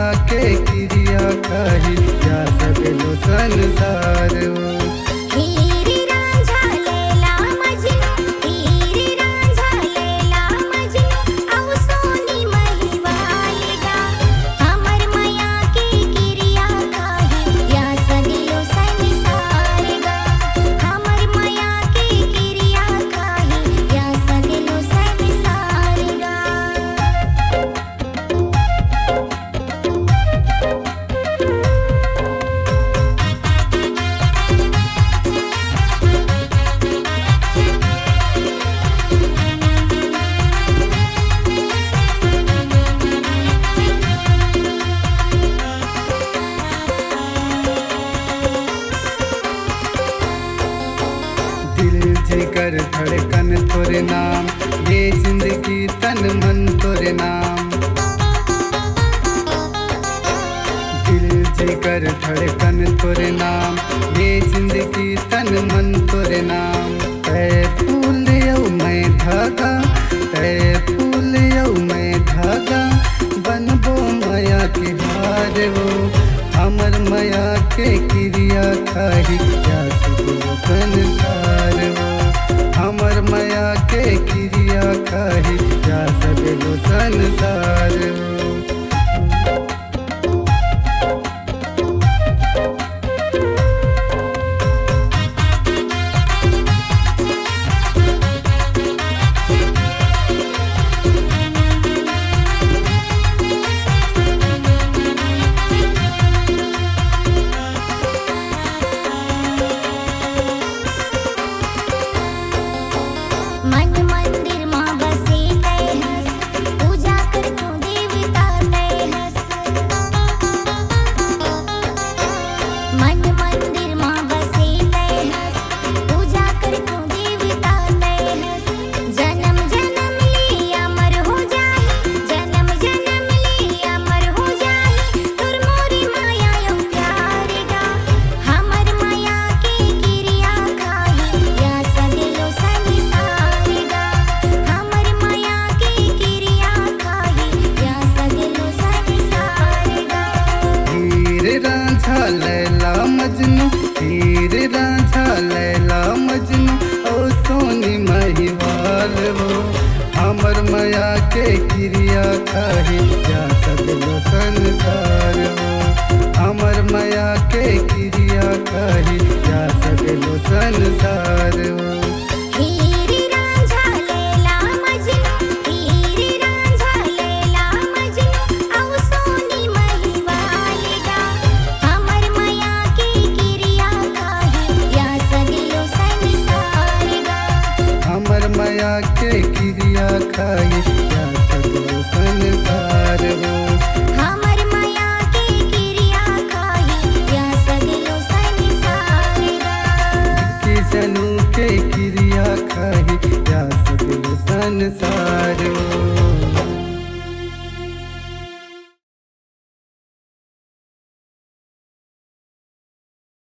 मया के क्रिया कही या सगलो संसार जिगर धड़कन तोरे नाम, ये जिंदगी तन मन तोरे नाम। दिल जिगर धड़कन तोरे नाम, ये जिंदगी तन मन तोरे नाम। तय फूल यौ मैं धागा, तय फूल यौ मैं धागा, बनबो मया के हार वो हमर मया के क्रिया खाही या सगलो संसार वो हमर मया के क्रिया खाही या सगलो संसार वो। मन मंदिर माँ बसे तय हस, पूजा कर तू देवता तय हस। मन मंदिर माँ बसे तय हस, पूजा कर तू देवता तय हस। जन्म जन्म ले अमर हो जाहि, जन्म जन्म ले अमर हो जाहि, तुर मोरी माया यो प्यार गा। हमर माया के क्रिया खाही या सगलो संसार गा। हमर माया के क्रिया खाही या सगलो संसार गा। हीर रांझा लैला मजनू, हीर रांझा लैला मजनू, ओ सोनी महिवाल वो हमर मया के क्रिया खाही या सगलो संसार वो हमर मया के क्रिया खाही